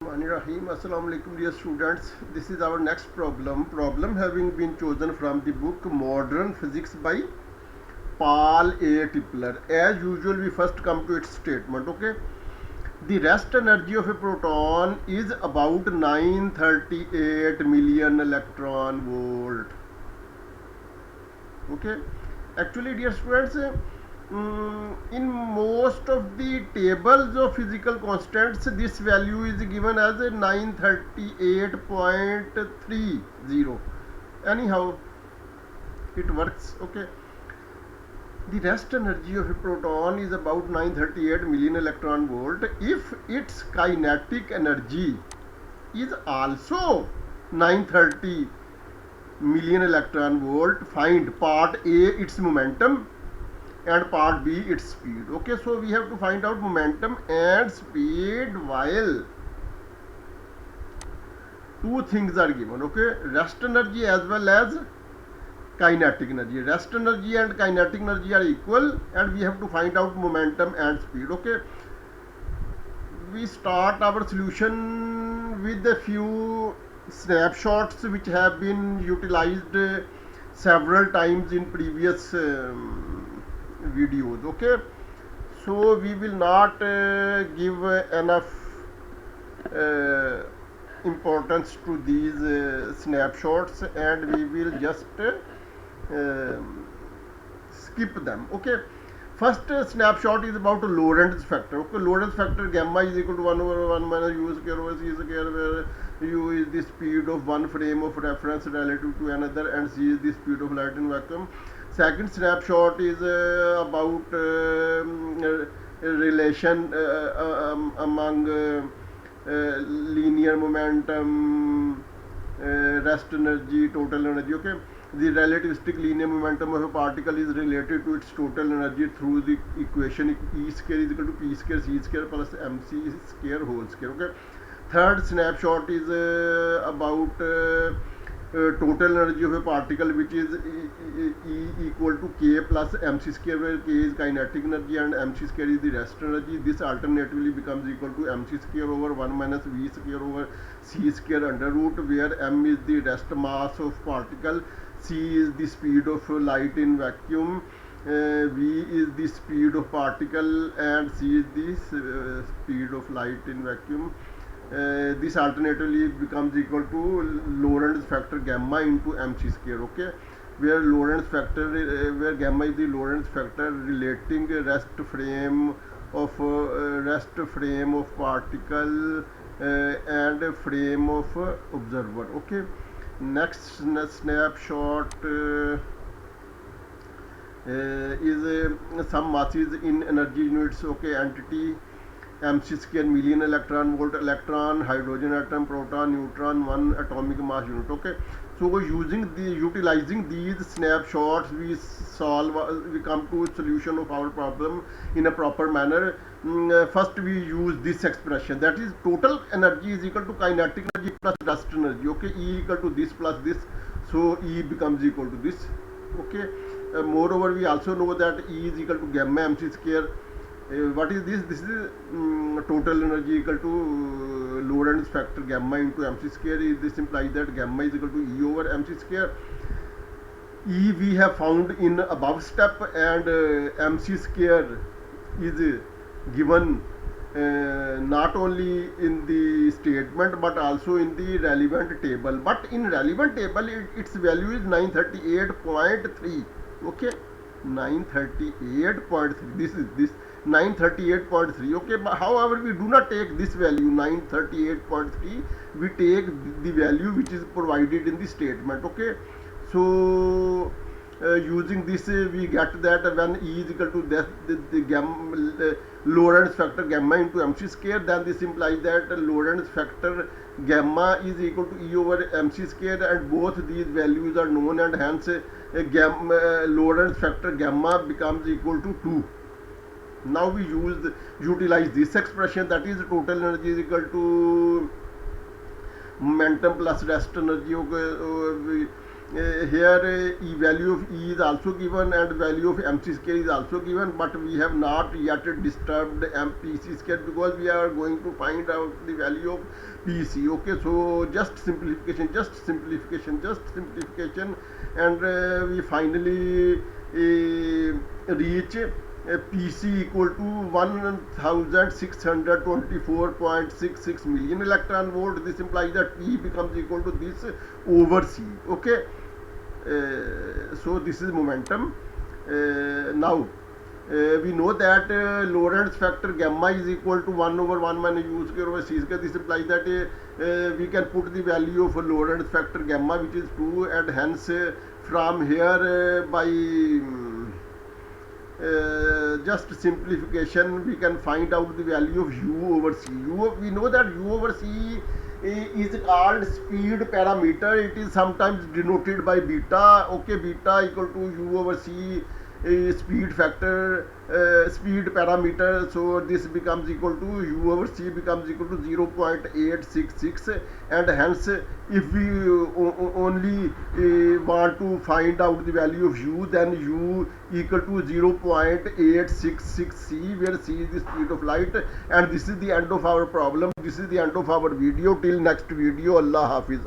Rahim. Assalamu alaikum dear students. This is our next problem having been chosen from the book Modern Physics by Paul A. Tipler. As usual, we first come to its statement. Okay, the rest energy of a proton is about 938 million electron volt. Okay, actually dear students, in most of the tables of physical constants this value is given as a 938.30. Anyhow, it works. Okay, the rest energy of a proton is about 938 million electron volt if its kinetic energy is also 930 million electron volt. Find part A its momentum and part B its speed. Okay, so we have to find out momentum and speed while two things are given. Okay, rest energy as well as kinetic energy. Rest energy and kinetic energy are equal and we have to find out momentum and speed. Okay, we start our solution with a few snapshots which have been utilized several times in previous videos. Okay, so we will not give enough uh, importance to these snapshots and we will just skip them. Okay, first snapshot is about Lorentz factor. Okay, Lorentz factor gamma is equal to 1 over 1 minus u square over c square, where u is the speed of one frame of reference relative to another and c is the speed of light in vacuum. Second snapshot is about relation among linear momentum, rest energy, total energy. Okay, the relativistic linear momentum of a particle is related to its total energy through the equation E square is equal to P square C square plus MC square whole square. Okay, third snapshot is about total energy of a particle, which is E equal to K plus mc square, where K is kinetic energy and mc square is the rest energy. This alternatively becomes equal to mc square over 1 minus v square over c square under root, where m is the rest mass of particle, c is the speed of light in vacuum, v is the speed of particle and c is the speed of light in vacuum. This alternatively becomes equal to Lorentz factor gamma into mc square. Okay, where Lorentz factor where gamma is the Lorentz factor relating rest frame of particle and frame of observer. Okay, next snapshot is some masses in energy units. Okay, entity mc square million electron volt, electron, hydrogen atom, proton, neutron, one atomic mass unit. Okay, so utilizing these snapshots we come to a solution of our problem in a proper manner. First we use this expression, that is total energy is equal to kinetic energy plus rest energy. Okay, E equal to this plus this, so E becomes equal to this. Okay, moreover we also know that E is equal to gamma mc square. What is this? This is total energy equal to Lorentz factor gamma into mc square. This implies that gamma is equal to E over mc square. E we have found in above step and mc square is given not only in the statement but also in the relevant table. But in relevant table its value is 938.3. Okay, 938.3. This is this 938.3. Okay, but however we do not take this value 938.3, we take the value which is provided in the statement. Okay, so using this we get that when E is equal to the gamma Lorentz factor gamma into mc square, then this implies that Lorentz factor gamma is equal to E over mc square, and both these values are known, and hence Lorentz factor gamma becomes equal to 2. Now we utilize this expression, that is total energy is equal to momentum plus rest energy. Okay, here value of E is also given and value of MC square is also given, but we have not yet disturbed PC square because we are going to find out the value of PC. Okay, so just simplification, and we finally reach PC equal to 1624.66 million electron volt. This implies that P becomes equal to this over C. Okay, so this is momentum. Now we know that Lorentz factor gamma is equal to 1 over 1 minus u square over c square. This implies that we can put the value of Lorentz factor gamma, which is 2, and hence from here by just simplification we can find out the value of u over c. We know that u over c is called speed parameter. It is sometimes denoted by beta. Okay, beta equal to u over c speed factor, speed parameter. So this becomes equal to u over c becomes equal to 0.866, and hence if we only want to find out the value of u, then u equal to 0.866 c, where c is the speed of light. And this is the end of our problem. This is the end of our video. Till next video, Allah Hafiz.